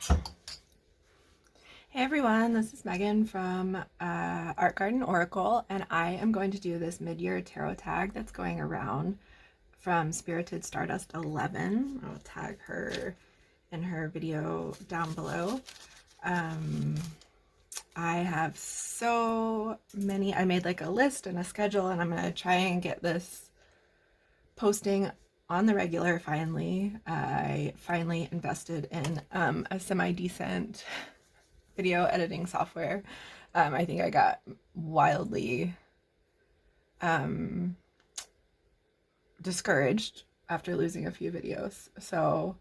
Hey everyone, this is Megan from Art Garden Oracle, and I am going to do this mid-year tarot tag that's going around from Spirited Stardust 11. I'll tag her in her video down below. I have so many. I made like a list and a schedule, and I'm going to try and get this posting on the regular finally. I finally invested in a semi-decent video editing software. I think I got wildly discouraged after losing a few videos. So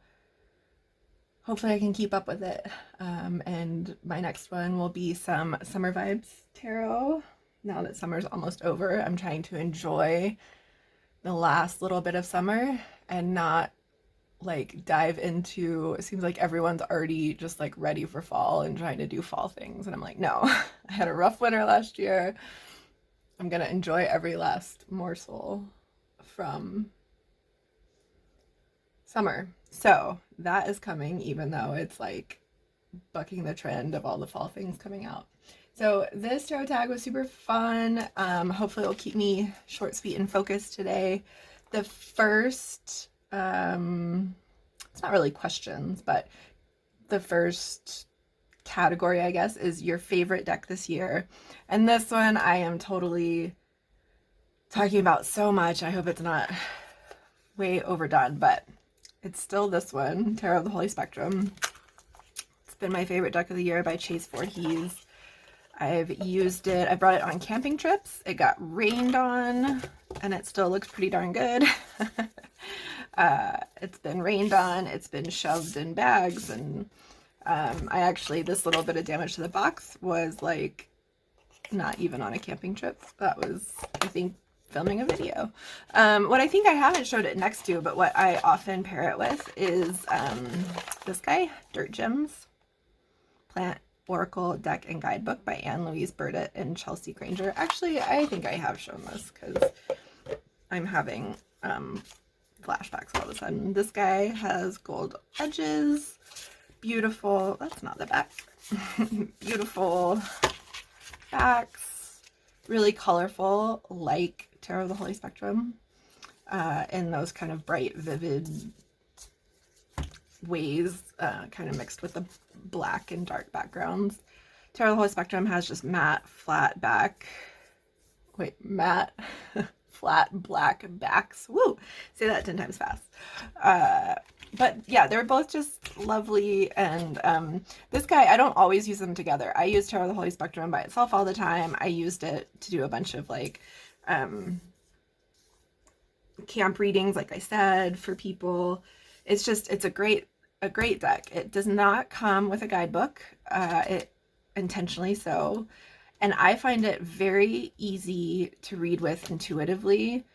hopefully I can keep up with it. And my next one will be some Summer Vibes Tarot. Now that summer's almost over, I'm trying to enjoy the last little bit of summer and not like dive into, it seems like everyone's already just like ready for fall and trying to do fall things, and I'm like, no. I had a rough winter last year. I'm gonna enjoy every last morsel from summer. So that is coming, even though it's like bucking the trend of all the fall things coming out. So this tarot tag was super fun. Hopefully it'll keep me short, sweet, and focused today. The first it's not really questions, but the first category, I guess, is your favorite deck this year. And this one I am totally talking about so much. I hope it's not way overdone, but it's still this one, Tarot of the Holy Spectrum. It's been my favorite deck of the year by Chase Voorhees. I've used it, I brought it on camping trips. It got rained on, and it still looks pretty darn good. It's been rained on, it's been shoved in bags, and I actually, this little bit of damage to the box was like not even on a camping trip. That was, I think, filming a video. What I think I haven't showed it next to, but what I often pair it with is this guy, Dirt Gems, Plant Oracle Deck and Guidebook by Anne Louise Burdett and Chelsea Granger. Actually, I think I have shown this because I'm having flashbacks all of a sudden. This guy has gold edges, beautiful, that's not the back, beautiful backs, really colorful, like Tarot of the Holy Spectrum, in those kind of bright, vivid ways, kind of mixed with the black and dark backgrounds. Tarot of the Holy Spectrum has just matte, flat back, matte, flat black backs. Woo! Say that 10 times fast. But yeah, they're both just lovely. And this guy, I don't always use them together. I use Tarot of the Holy Spectrum by itself all the time. I used it to do a bunch of like camp readings, like I said, for people. It's just, it's a great deck. It does not come with a guidebook, it intentionally so. And I find it very easy to read with intuitively,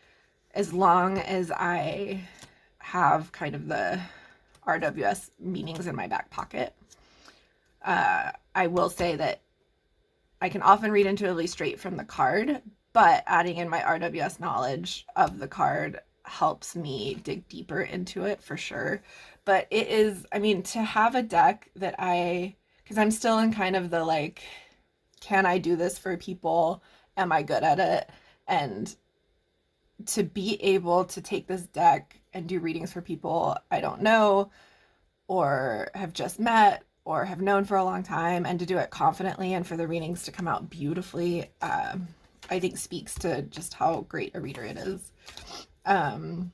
as long as I have kind of the RWS meanings in my back pocket. I will say that I can often read intuitively straight from the card, but adding in my RWS knowledge of the card helps me dig deeper into it for sure. But it is, I mean, to have a deck that because I'm still in kind of the like, can I do this for people? Am I good at it? And to be able to take this deck and do readings for people I don't know, or have just met, or have known for a long time, and to do it confidently and for the readings to come out beautifully, I think speaks to just how great a reader it is. And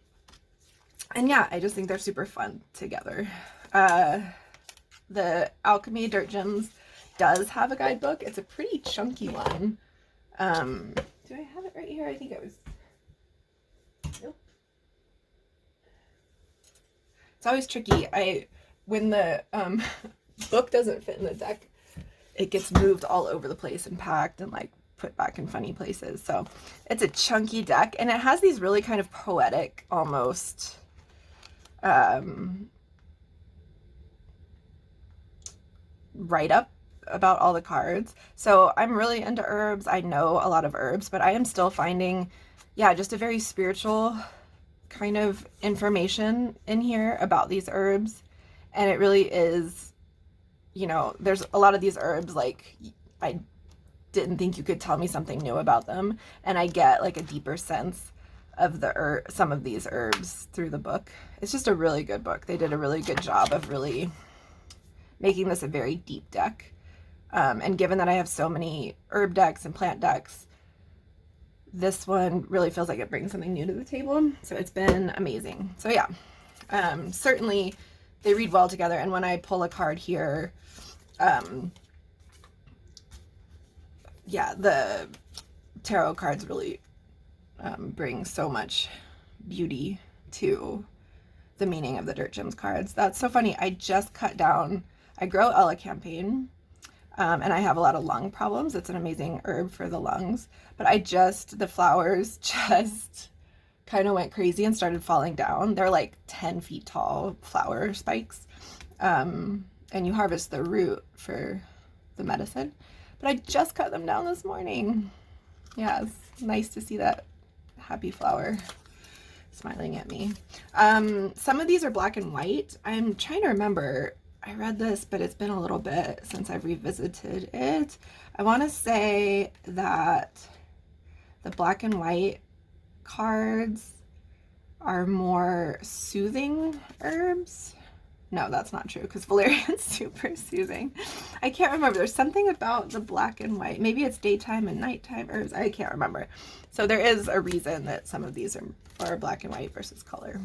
yeah, I just think they're super fun together. The Alchemy Dirt Gems does have a guidebook. It's a pretty chunky one. Do I have it right here? I think it was... Nope. It's always tricky. When the book doesn't fit in the deck, it gets moved all over the place and packed and like put back in funny places. So it's a chunky deck, and it has these really kind of poetic, almost write up about all the cards. So I'm really into herbs. I know a lot of herbs, but I am still finding, yeah, just a very spiritual kind of information in here about these herbs. And it really is you know, there's a lot of these herbs, like, I didn't think you could tell me something new about them, and I get like a deeper sense of some of these herbs through the book. It's just a really good book. They did a really good job of really making this a very deep deck. And given that I have so many herb decks and plant decks, this one really feels like it brings something new to the table. So it's been amazing. So yeah, certainly they read well together. And when I pull a card here, yeah, the tarot cards really bring so much beauty to the meaning of the Dirt Gems cards. That's so funny. I just cut down, I grow elecampane, and I have a lot of lung problems. It's an amazing herb for the lungs, but the flowers just kind of went crazy and started falling down. They're like 10 feet tall flower spikes, and you harvest the root for the medicine. But I just cut them down this morning. Yeah, it's nice to see that happy flower smiling at me. Some of these are black and white. I'm trying to remember. I read this, but it's been a little bit since I've revisited it. I want to say that the black and white cards are more soothing herbs. No, that's not true, because valerian's super soothing. I can't remember. There's something about the black and white. Maybe it's daytime and nighttime herbs. I can't remember. So there is a reason that some of these are black and white versus color.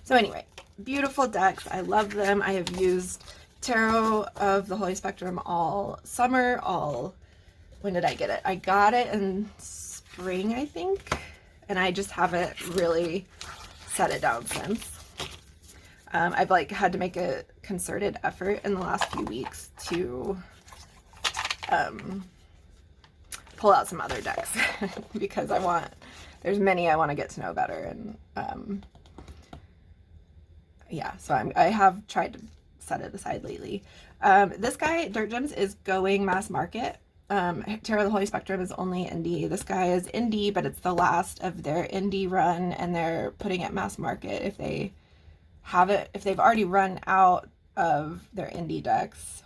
So anyway, beautiful decks. I love them. I have used Tarot of the Holy Spectrum all summer, when did I get it? I got it in spring, I think, and I just haven't really set it down since. I've like had to make a concerted effort in the last few weeks to pull out some other decks because there's many I want to get to know better, and yeah, so I have tried to set it aside lately. This guy, Dirt Gems, is going mass market. Tarot of the Holy Spectrum is only indie. This guy is indie, but it's the last of their indie run, and they're putting it mass market if they've already run out of their indie decks.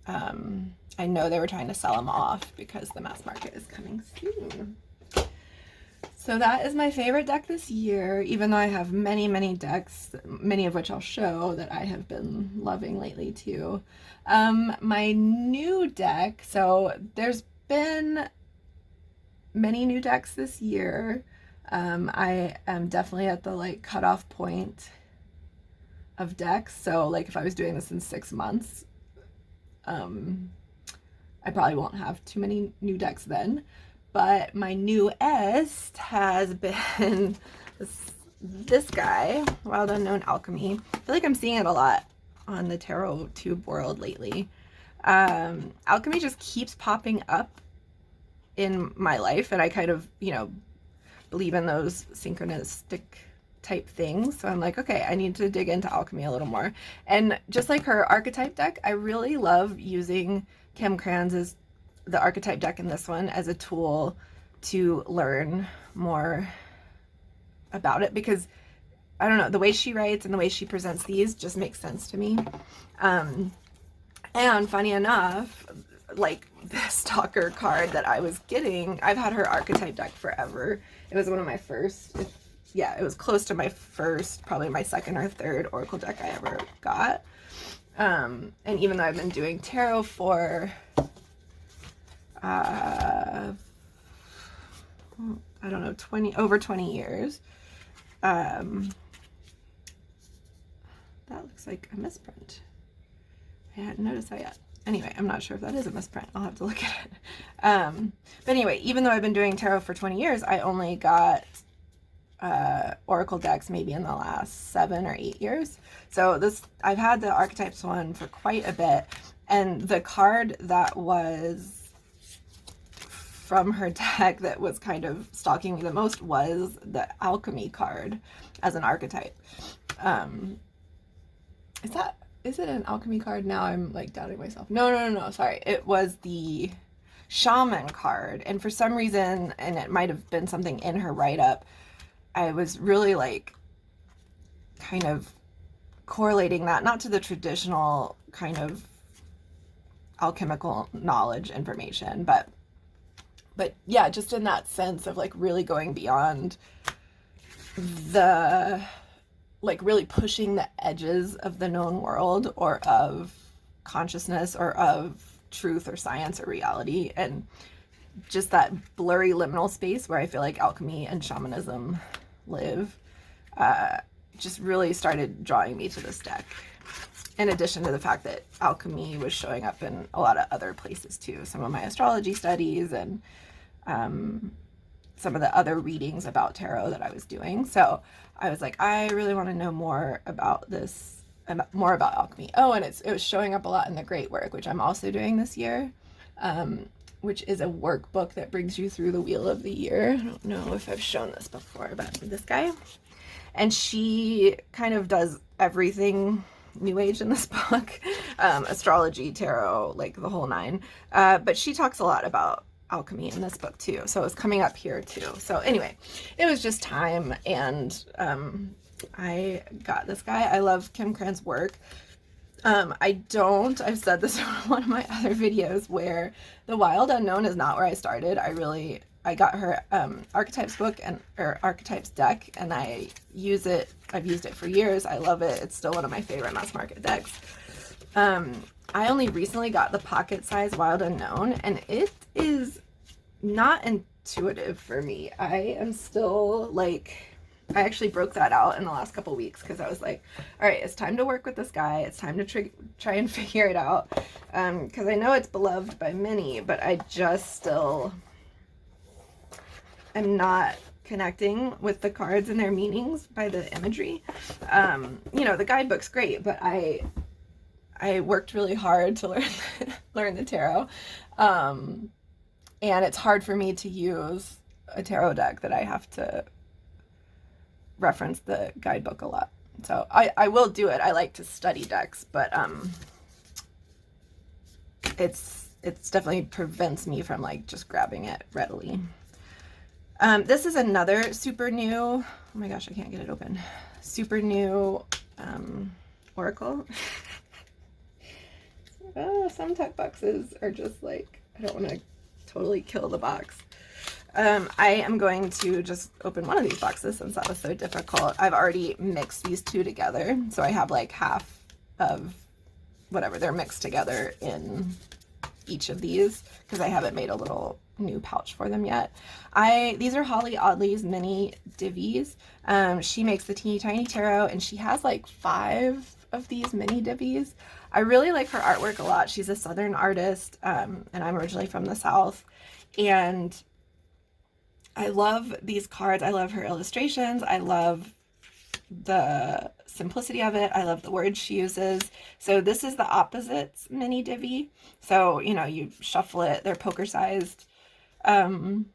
I know they were trying to sell them off because the mass market is coming soon. So that is my favorite deck this year, even though I have many, many decks, many of which I'll show that I have been loving lately too. My new deck, so there's been many new decks this year. I am definitely at the like cutoff point of decks. So like if I was doing this in 6 months, I probably won't have too many new decks then. But my newest has been this guy, Wild Unknown Alchemy. I feel like I'm seeing it a lot on the tarot tube world lately. Alchemy just keeps popping up in my life, and I kind of, believe in those synchronistic type things. So I'm like, okay, I need to dig into alchemy a little more. And just like her archetype deck, I really love using Kim Kranz's the archetype deck in this one as a tool to learn more about it, because I don't know, the way she writes and the way she presents these just makes sense to me. And funny enough, like the stalker card that I was getting, I've had her archetype deck forever. It was one of my first, it was close to my first, probably my second or third Oracle deck I ever got. And even though I've been doing tarot for I don't know, over 20 years. That looks like a misprint. I hadn't noticed that yet. Anyway, I'm not sure if that is a misprint. I'll have to look at it. But anyway, even though I've been doing tarot for 20 years, I only got Oracle decks maybe in the last 7 or 8 years. So I've had the archetypes one for quite a bit, and the card that was from her deck that was kind of stalking me the most was the alchemy card as an archetype. Is it an alchemy card? Now I'm like doubting myself. No, sorry. It was the shaman card. And for some reason, and it might have been something in her write-up, I was really like kind of correlating that not to the traditional kind of alchemical knowledge information, but yeah, just in that sense of like really going beyond the, like really pushing the edges of the known world or of consciousness or of truth or science or reality, and just that blurry liminal space where I feel like alchemy and shamanism live, just really started drawing me to this deck. In addition to the fact that alchemy was showing up in a lot of other places too, some of my astrology studies and some of the other readings about tarot that I was doing. So I was like, I really want to know more about this, more about alchemy. Oh, and it was showing up a lot in the Great Work, which I'm also doing this year, which is a workbook that brings you through the wheel of the year. I don't know if I've shown this before, but this guy. And she kind of does everything New Age in this book, astrology, tarot, like the whole nine. But she talks a lot about alchemy in this book too. So it was coming up here too. So anyway, it was just time, and I got this guy. I love Kim Krans' work. I've said this in one of my other videos, where The Wild Unknown is not where I started. I got her archetypes book or archetypes deck, and I've used it for years. I love it. It's still one of my favorite mass market decks. I only recently got the pocket size Wild Unknown, and it is not intuitive for me. I am still like, I actually broke that out in the last couple weeks because I was like, all right, it's time to work with this guy. It's time to try and figure it out, because I know it's beloved by many, but I just still am not connecting with the cards and their meanings by the imagery. The guidebook's great, but I worked really hard to learn the tarot, and it's hard for me to use a tarot deck that I have to reference the guidebook a lot. So I will do it. I like to study decks, but it's definitely prevents me from like just grabbing it readily. This is another super new, oh my gosh, I can't get it open. Super new oracle. Some tech boxes are just like, I don't want to totally kill the box. I am going to just open one of these boxes since that was so difficult. I've already mixed these two together, so I have like half of whatever they're mixed together in each of these because I haven't made a little new pouch for them yet. These are Holly Audley's mini divvies. She makes the teeny tiny tarot, and she has like 5 of these mini divvies. I really like her artwork a lot. She's a Southern artist, and I'm originally from the South, and I love these cards. I love her illustrations. I love the simplicity of it. I love the words she uses. So this is the opposites mini divvy. So, you shuffle it. They're poker sized. And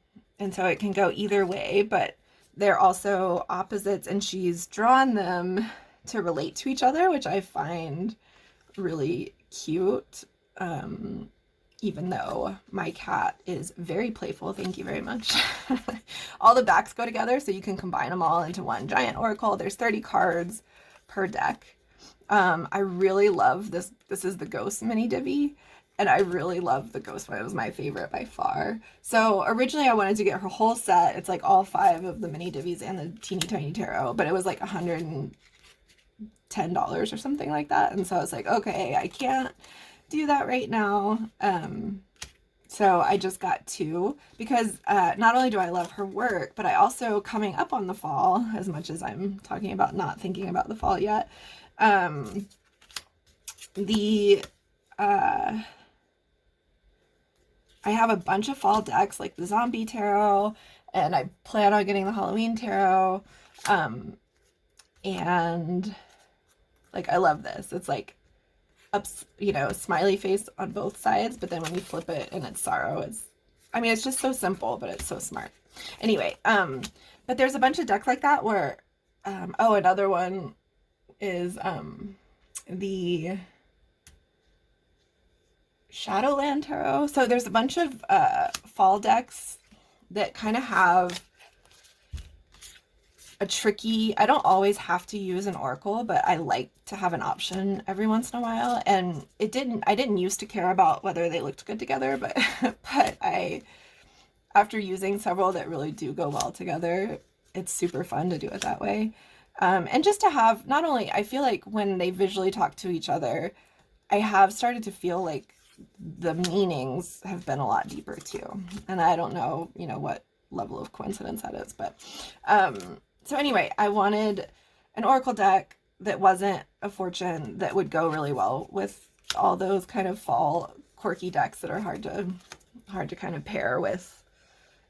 so it can go either way, but they're also opposites, and she's drawn them to relate to each other, which I find really cute. Even though my cat is very playful, thank you very much. All the backs go together, so you can combine them all into one giant oracle. There's 30 cards per deck. I really love this. This is the Ghost mini divvy, and I really love the Ghost one. It was my favorite by far. So originally I wanted to get her whole set. It's like all 5 of the mini divvies and the teeny tiny tarot, but it was like $110 or something like that. And so I was like, okay, I can't do that right now. So I just got 2 because not only do I love her work, but I also, coming up on the fall, as much as I'm talking about not thinking about the fall yet, I have a bunch of fall decks like the Zombie Tarot, and I plan on getting the Halloween Tarot, and like I love this. It's like smiley face on both sides, but then when you flip it and it's sorrow, it's just so simple, but it's so smart. Anyway, but there's a bunch of decks like that where, another one is the Shadowland Tarot. So there's a bunch of fall decks that kind of have a tricky, I don't always have to use an oracle, but I like to have an option every once in a while. And I didn't used to care about whether they looked good together, but but after using several that really do go well together, it's super fun to do it that way. And just to have, not only, I feel like when they visually talk to each other, I have started to feel like the meanings have been a lot deeper too. And I don't know, what level of coincidence that is, but so anyway, I wanted an oracle deck that wasn't a fortune, that would go really well with all those kind of fall quirky decks that are hard to kind of pair with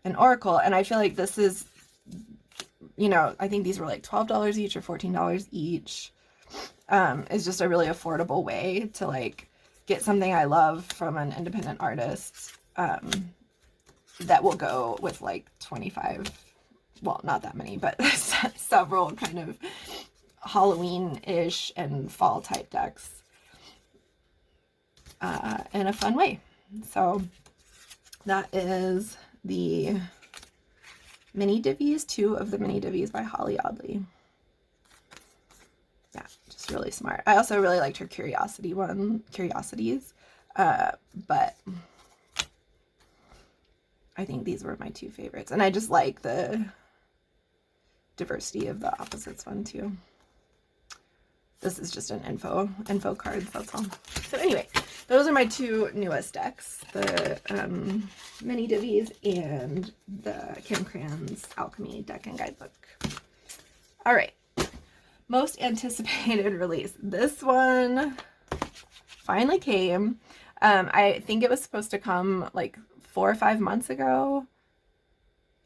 an oracle. And I feel like this is, I think these were like $12 each or $14 each. Is just a really affordable way to like get something I love from an independent artist, that will go with like 25, well, not that many, but several kind of Halloween-ish and fall type decks, in a fun way. So that is the mini divvies, 2 of the mini divvies by Holly Audley. Yeah, just really smart. I also really liked her curiosities, but I think these were my 2 favorites. And I just like the diversity of the opposites one too. This is just an info cards, that's all. So anyway, those are my 2 newest decks, the mini divvies and the Kim Cran's Alchemy deck and guidebook. All right, most anticipated release. This one finally came. I think it was supposed to come like 4 or 5 months ago,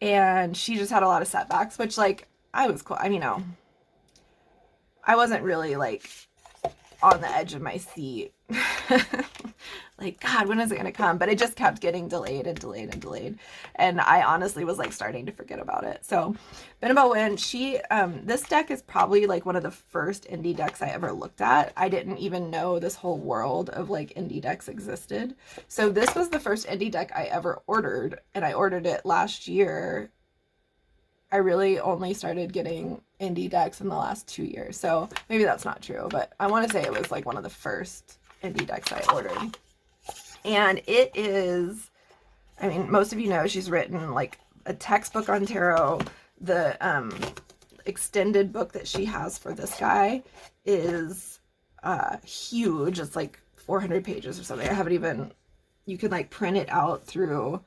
and she just had a lot of setbacks, which like I was cool. I mean, I wasn't really like on the edge of my seat. Like, God, when is it going to come? But it just kept getting delayed and delayed and delayed. And I honestly was like starting to forget about it. So been about when this deck is probably like one of the first indie decks I ever looked at. I didn't even know this whole world of like indie decks existed. So this was the first indie deck I ever ordered, and I ordered it last year. I really only started getting indie decks in the last 2 years. So maybe that's not true, but I want to say it was like one of the first indie decks I ordered. And it is, I mean, most of you know she's written like a textbook on tarot. The extended book that she has for this guy is huge. It's like 400 pages or something. I haven't even, you can like print it out through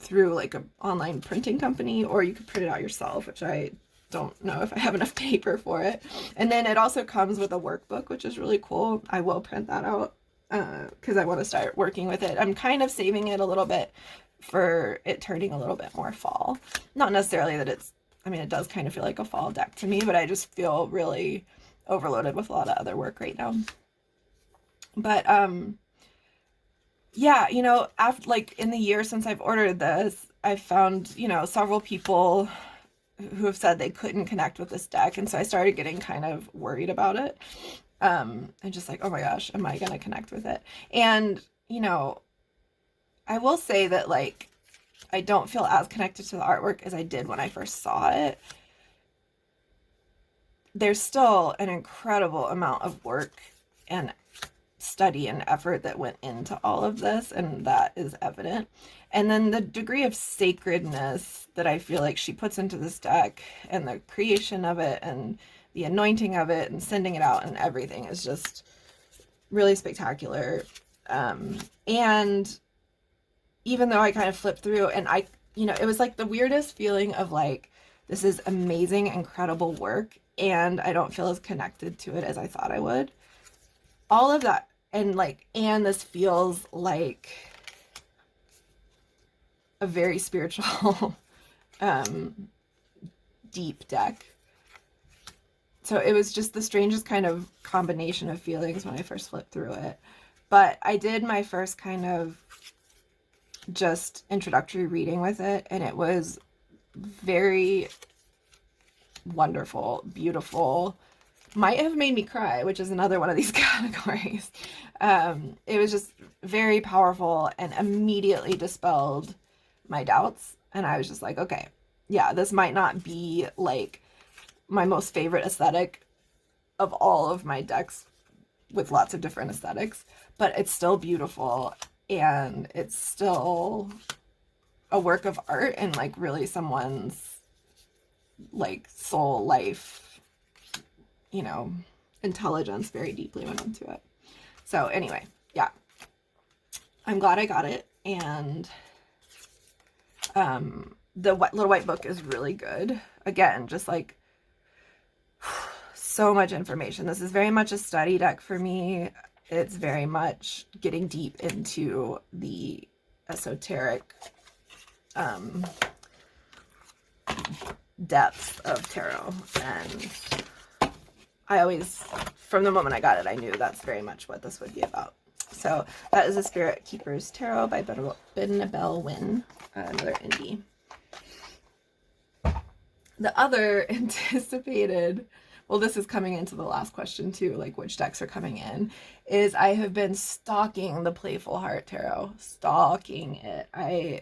like an online printing company, or you could print it out yourself, which I don't know if I have enough paper for it. And then it also comes with a workbook, which is really cool. I will print that out because I want to start working with it. I'm kind of saving it a little bit for it turning a little bit more fall. Not necessarily that it's, I mean, it does kind of feel like a fall deck to me, but I just feel really overloaded with a lot of other work right now. But yeah, after like in the year since I've ordered this, I've found, several people who have said they couldn't connect with this deck. And so I started getting kind of worried about it. And just like, oh my gosh, am I going to connect with it? And, I will say that like, I don't feel as connected to the artwork as I did when I first saw it. There's still an incredible amount of work and study and effort that went into all of this, and that is evident. And then the degree of sacredness that I feel like she puts into this deck, and the creation of it, and the anointing of it, and sending it out, and everything is just really spectacular. And even though I kind of flipped through, and it was like the weirdest feeling of like, this is amazing, incredible work, and I don't feel as connected to it as I thought I would. All of that, and this feels like a very spiritual, deep deck. So it was just the strangest kind of combination of feelings when I first flipped through it. But I did my first kind of just introductory reading with it, and it was very wonderful, beautiful. Might have made me cry, which is another one of these categories. It was just very powerful and immediately dispelled my doubts And I was just like, okay, yeah, this might not be like my most favorite aesthetic of all of my decks with lots of different aesthetics, but it's still beautiful and it's still a work of art, and like really someone's like soul life, you know, intelligence very deeply went into it. So anyway, yeah, I'm glad I got it. And the little white book is really good. Again, just like so much information. This is very much a study deck for me. It's very much getting deep into the esoteric depths of tarot. And I always, from the moment I got it, I knew that's very much what this would be about. So that is the Spirit Keepers Tarot by Benabel Wynn, another indie. The other anticipated, well, this is coming into the last question too, like which decks are coming in, is I have been stalking the Playful Heart Tarot. Stalking it. I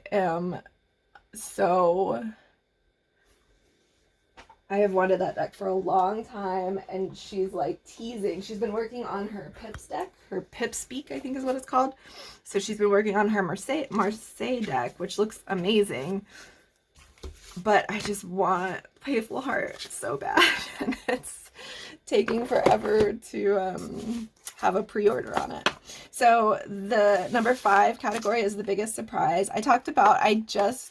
have wanted that deck for a long time, and she's like teasing. She's been working on her Pips deck, her Pip Speak, I think is what it's called. So she's been working on her Marseille deck, which looks amazing. But I just want Playful Heart so bad, and it's taking forever to have a pre-order on it. So the number 5 category is the biggest surprise. I talked about,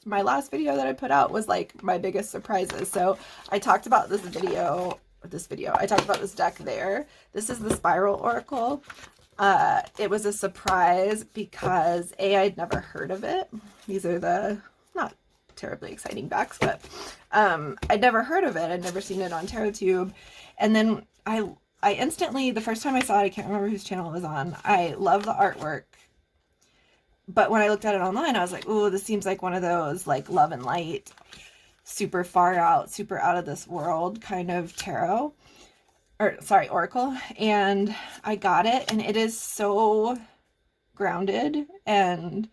my last video that I put out was like my biggest surprises. So I talked about I talked about this deck there. This is the Spiral Oracle. It was a surprise because I'd never heard of it. These are the, not terribly exciting decks, but I'd never heard of it. I'd never seen it on TarotTube. And then I instantly, the first time I saw it, I can't remember whose channel it was on, I love the artwork. But when I looked at it online, I was like, ooh, this seems like one of those like Love and Light, super far out, super out of this world kind of tarot. Oracle. And I got it, and it is so grounded and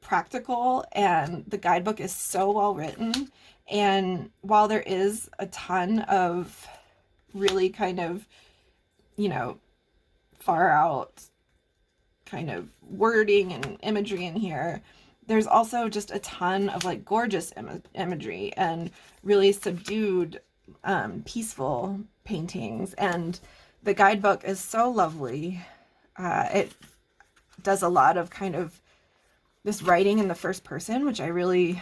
practical, and the guidebook is so well written. And while there is a ton of really kind of, you know, far out kind of wording and imagery in here, there's also just a ton of like gorgeous imagery and really subdued, peaceful paintings. And the guidebook is so lovely. It does a lot of kind of this writing in the first person, which I really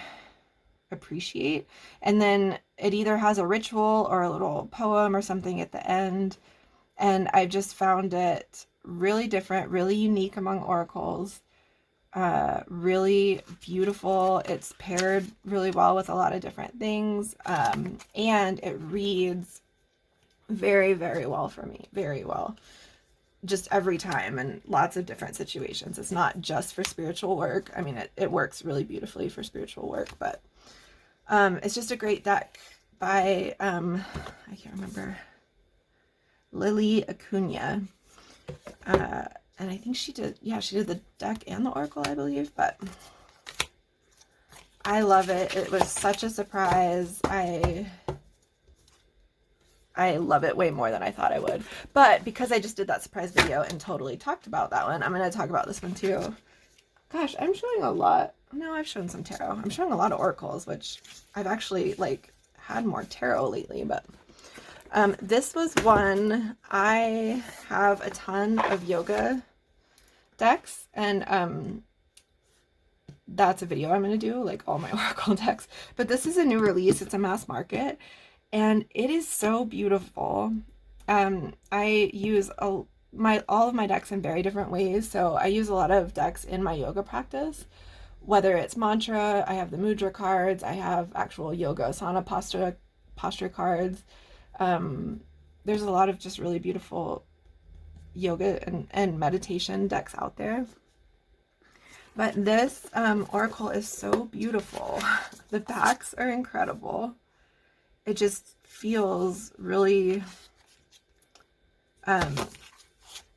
appreciate. And then it either has a ritual or a little poem or something at the end. And I just found it really different, really unique among oracles, really beautiful. It's paired really well with a lot of different things. And it reads very, very well for me, very well. Just every time, in lots of different situations. It's not just for spiritual work. I mean, it works really beautifully for spiritual work, but it's just a great deck by, I can't remember, Lily Acuna. And I think she did the deck and the oracle, I believe, but I love it. It was such a surprise. I love it way more than I thought I would. But because I just did that surprise video and totally talked about that one, I'm going to talk about this one too. Gosh, I'm showing a lot. No, I've shown some tarot. I'm showing a lot of oracles, which I've actually like had more tarot lately, but this was one. I have a ton of yoga decks, and that's a video I'm going to do, like all my oracle decks. But this is a new release. It's a mass market, and it is so beautiful. I use all of my decks in very different ways. So I use a lot of decks in my yoga practice, whether it's mantra, I have the mudra cards, I have actual yoga asana posture cards. There's a lot of just really beautiful yoga and meditation decks out there. But this oracle is so beautiful. The backs are incredible. It just feels really,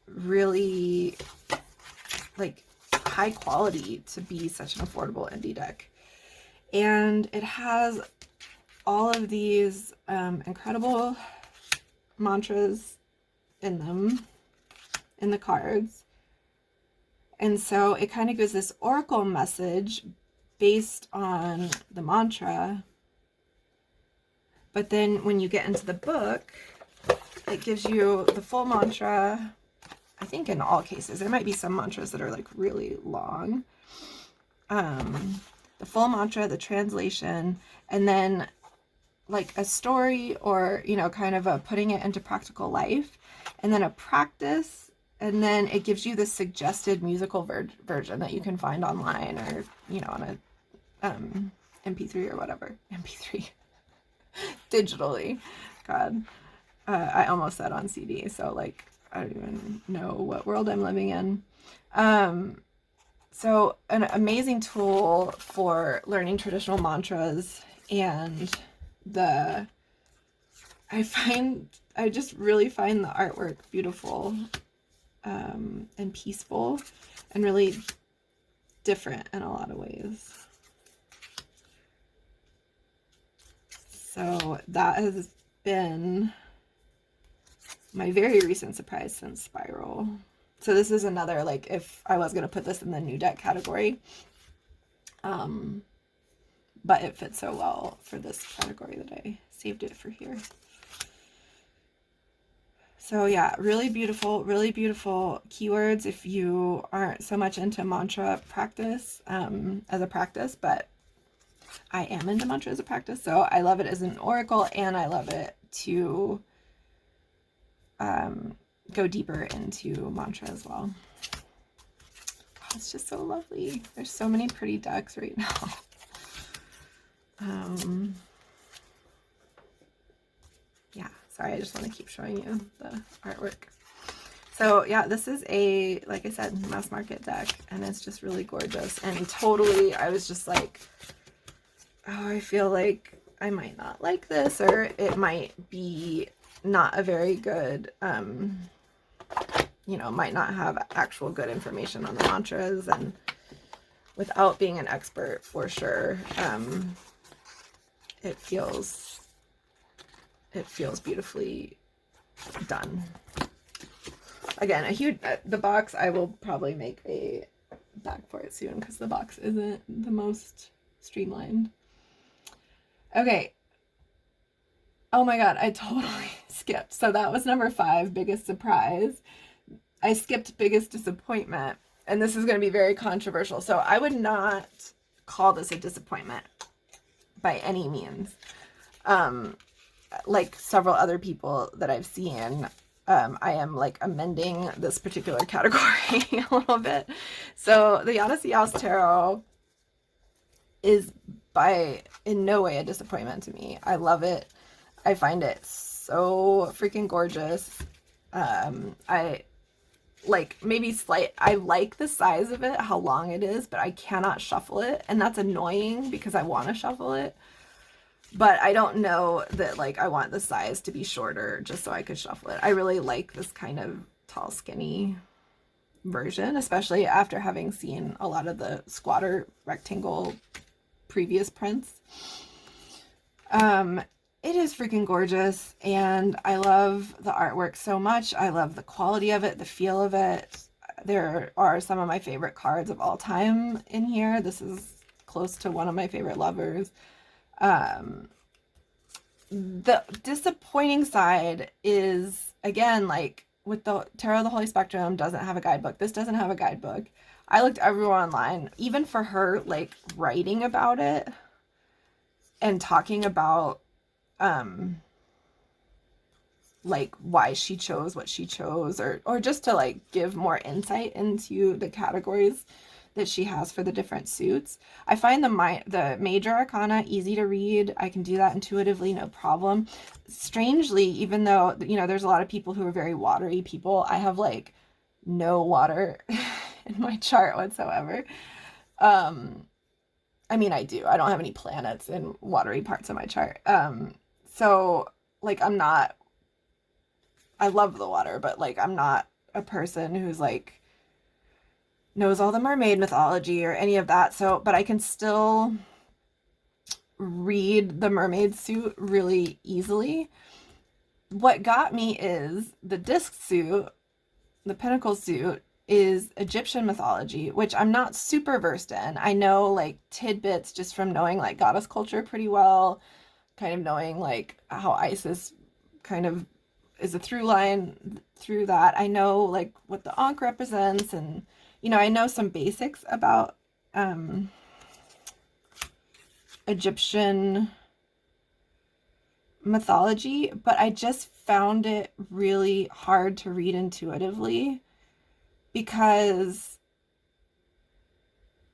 really like high quality to be such an affordable indie deck. And it has all of these incredible mantras in them, in the cards. And so it kind of gives this oracle message based on the mantra. But then when you get into the book, it gives you the full mantra. I think in all cases, there might be some mantras that are like really long. The full mantra, the translation, and then like a story, or, you know, kind of a putting it into practical life, and then a practice, and then it gives you the suggested musical version that you can find online, or, you know, on a MP3 or whatever. MP3. Digitally. God. I almost said on CD, so like I don't even know what world I'm living in. So an amazing tool for learning traditional mantras, and I just really find the artwork beautiful, and peaceful, and really different in a lot of ways. So that has been my very recent surprise since Spiral. So this is another, like, if I was going to put this in the new deck category, but it fits so well for this category that I saved it for here. So yeah, really beautiful keywords if you aren't so much into mantra practice as a practice, but I am into mantra as a practice, so I love it as an oracle, and I love it to go deeper into mantra as well. Oh, it's just so lovely. There's so many pretty decks right now. Yeah, sorry, I just want to keep showing you the artwork. So yeah, this is a, like I said, mass market deck, and it's just really gorgeous. And totally, I was just like, oh, I feel like I might not like this, or it might be not a very good, you know, might not have actual good information on the mantras, and without being an expert, for sure, it feels beautifully done. Again, a huge, the box, I will probably make a back for it soon, because the box isn't the most streamlined. Okay. Oh my god, I totally skipped. So that was number 5, biggest surprise. I skipped biggest disappointment, and this is going to be very controversial. So I would not call this a disappointment by any means. Like several other people that I've seen, I am like amending this particular category a little bit. So the Odyssey House Tarot is in no way a disappointment to me. I love it. I find it so freaking gorgeous. I like I like the size of it, how long it is, but I cannot shuffle it, and that's annoying because I want to shuffle it. But I don't know that, like, I want the size to be shorter just so I could shuffle it. I really like this kind of tall, skinny version, especially after having seen a lot of the squatter rectangle previous prints. It is freaking gorgeous, and I love the artwork so much. I love the quality of it, the feel of it. There are some of my favorite cards of all time in here. This is close to one of my favorite lovers. The disappointing side is, again, like with the Tarot of the Holy Spectrum, doesn't have a guidebook. This doesn't have a guidebook. I looked everywhere online, even for her, like, writing about it and talking about like why she chose what she chose, or just to like give more insight into the categories that she has for the different suits. I find the major arcana easy to read. I can do that intuitively, no problem. Strangely, even though, you know, there's a lot of people who are very watery people, I have like no water in my chart whatsoever. I mean, I do. I don't have any planets in watery parts of my chart. So like I love the water, but like I'm not a person who's like knows all the mermaid mythology or any of that. So, but I can still read the mermaid suit really easily. What got me is the disc suit, the pinnacle suit, is Egyptian mythology, which I'm not super versed in. I know like tidbits just from knowing like goddess culture pretty well, kind of knowing like how Isis kind of is a through line through that. I know like what the Ankh represents, and I know some basics about Egyptian mythology, but I just found it really hard to read intuitively because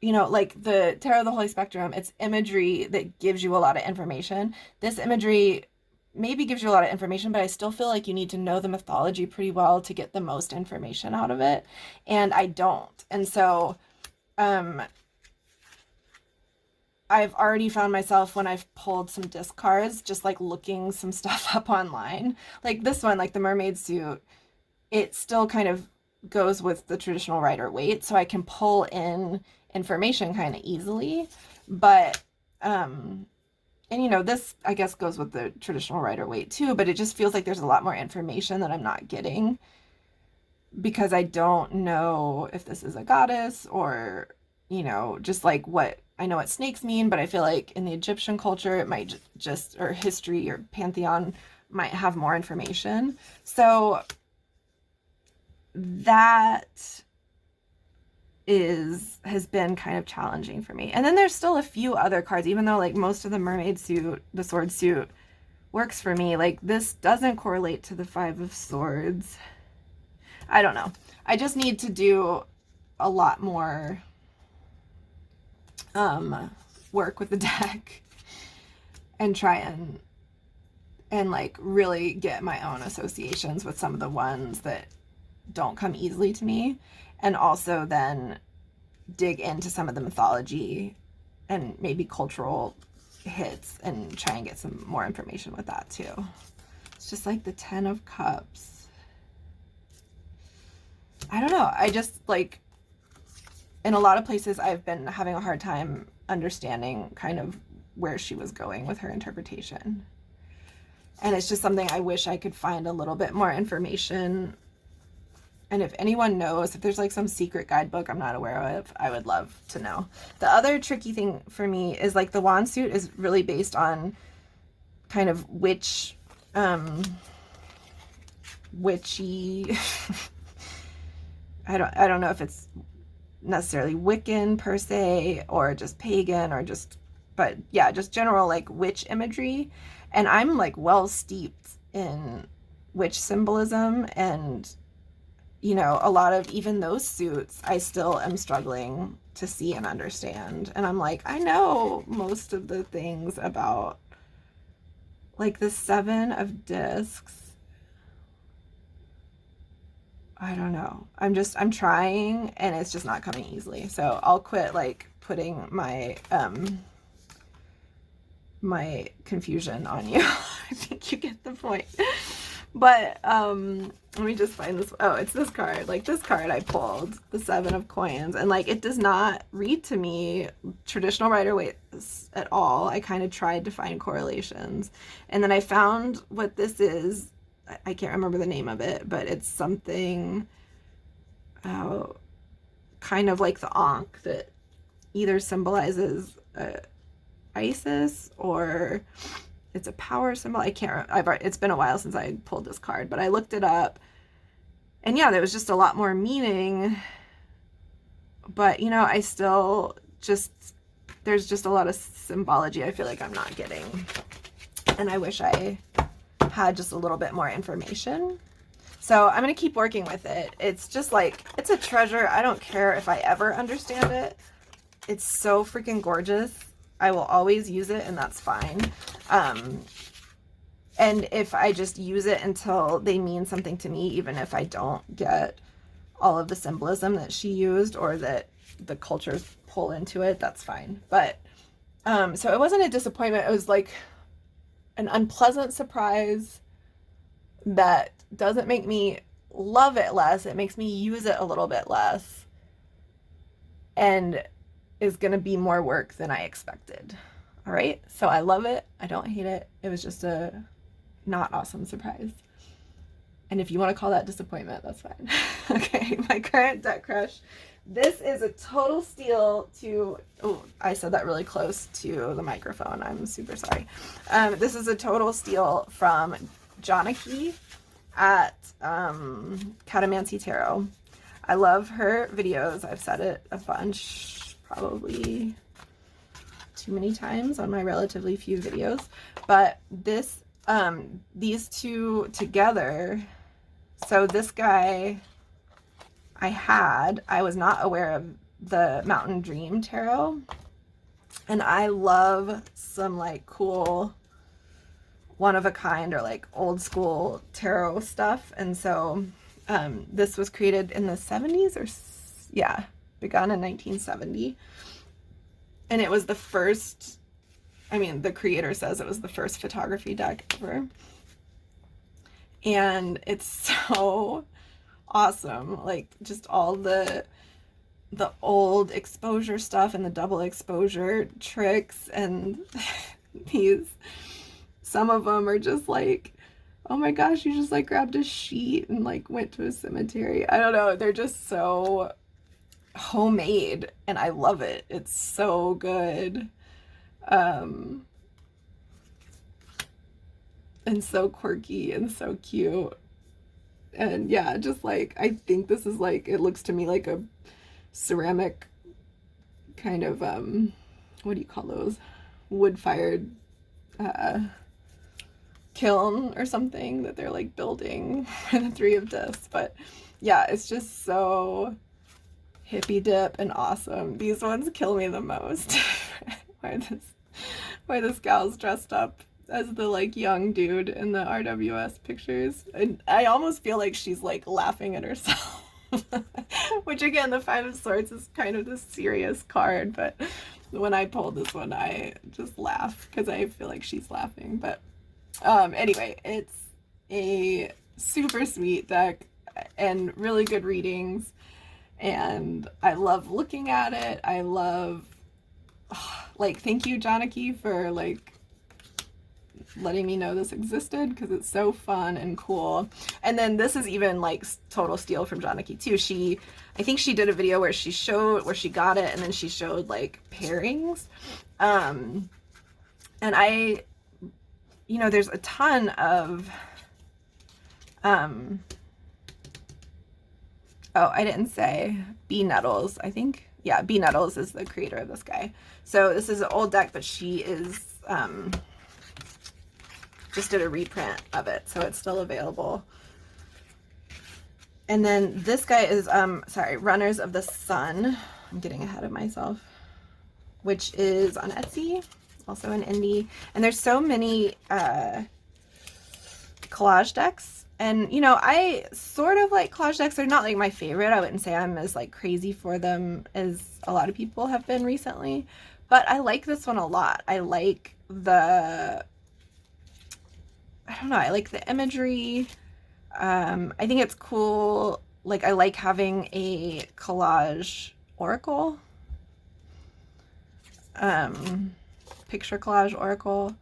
like the Tarot of the Holy Spectrum, it's imagery that gives you a lot of information. This imagery maybe gives you a lot of information, but I still feel like you need to know the mythology pretty well to get the most information out of it, and I don't. And so I've already found myself when I've pulled some disc cards, just like looking some stuff up online. Like this one, like the mermaid suit, it still kind of goes with the traditional Rider-Waite, so I can pull in information kind of easily. But, and this I guess goes with the traditional Rider-Waite too, but it just feels like there's a lot more information that I'm not getting because I don't know if this is a goddess or, just like what I know what snakes mean, but I feel like in the Egyptian culture, it might just, or history or pantheon might have more information. So that has been kind of challenging for me. And then there's still a few other cards, even though like most of the mermaid suit, the sword suit works for me. Like this doesn't correlate to the Five of Swords. I don't know. I just need to do a lot more work with the deck and try and like really get my own associations with some of the ones that don't come easily to me, and also then dig into some of the mythology and maybe cultural hits and try and get some more information with that too. It's just like the Ten of Cups. I don't know. I just like, in a lot of places I've been having a hard time understanding kind of where she was going with her interpretation. And it's just something I wish I could find a little bit more information. And if anyone knows, if there's like some secret guidebook I'm not aware of, I would love to know. The other tricky thing for me is like the wand suit is really based on kind of witchy I don't know if it's necessarily Wiccan per se or just pagan or just, but yeah, just general like witch imagery. And I'm like well steeped in witch symbolism, and a lot of even those suits I still am struggling to see and understand. And I'm like, I know most of the things about like the Seven of Discs. I don't know. I'm trying and it's just not coming easily. So I'll quit like putting my my confusion on you. I think you get the point. But let me just find this. Oh, it's this card. Like this card I pulled, the Seven of Coins, and like it does not read to me traditional Rider-Waite at all. I kind of tried to find correlations, and then I found what this is. I can't remember the name of it, but it's something kind of like the Ankh that either symbolizes Isis or it's a power symbol. I can't remember. It's been a while since I pulled this card, but I looked it up. And yeah, there was just a lot more meaning. But, I still there's just a lot of symbology I feel like I'm not getting. And I wish I had just a little bit more information. So I'm going to keep working with it. It's just like, it's a treasure. I don't care if I ever understand it. It's so freaking gorgeous. I will always use it, and that's fine. And if I just use it until they mean something to me, even if I don't get all of the symbolism that she used or that the cultures pull into it, that's fine. But so it wasn't a disappointment. It was like an unpleasant surprise that doesn't make me love it less. It makes me use it a little bit less, and is going to be more work than I expected. All right, so I love it. I don't hate it. It was just a not awesome surprise. And if you want to call that disappointment, that's fine. Okay, my current deck crush. This is a total steal to, oh, I said that really close to the microphone. I'm super sorry. This is a total steal from Jonaki at Catamancy Tarot. I love her videos. I've said it a bunch, probably too many times on my relatively few videos. But this, these two together, so this guy I was not aware of the Mountain Dream Tarot, and I love some like cool one of a kind or like old school tarot stuff. And so this was created in the 70s, or yeah, begun in 1970, and it was the first, I mean, the creator says it was the first photography deck ever, and it's so awesome. Like just all the old exposure stuff and the double exposure tricks, and some of them are just like, oh my gosh, you just like grabbed a sheet and like went to a cemetery. I don't know, they're just so homemade and I love it. It's so good. And so quirky and so cute. And yeah, just like, I think this is like, it looks to me like a ceramic kind of, what do you call those? Wood-fired kiln or something that they're like building for the Three of Discs. But yeah, it's just so hippie dip and awesome. These ones kill me the most. why this gal's dressed up as the like young dude in the RWS pictures, and I almost feel like she's like laughing at herself. Which again, the Five of Swords is kind of this serious card, but when I pulled this one I just laugh because I feel like she's laughing. But anyway, it's a super sweet deck and really good readings, and I love looking at it. I love, like, thank you Jonaki for like letting me know this existed, because it's so fun and cool. And then this is even like total steal from Jonaki too. I think she did a video where she showed where she got it, and then she showed like pairings. And I, you know, there's a ton of oh, I didn't say B Nettles, I think. Yeah, B Nettles is the creator of this guy. So this is an old deck, but she is just did a reprint of it, so it's still available. And then this guy is sorry, Runners of the Sun. I'm getting ahead of myself, which is on Etsy, also an indie. And there's so many collage decks, and you know, I sort of like collage decks. They're not like my favorite. I wouldn't say I'm as like crazy for them as a lot of people have been recently, but I like this one a lot. I like the, I don't know, I like the imagery. I think it's cool. Like, I like having a collage oracle, picture collage oracle.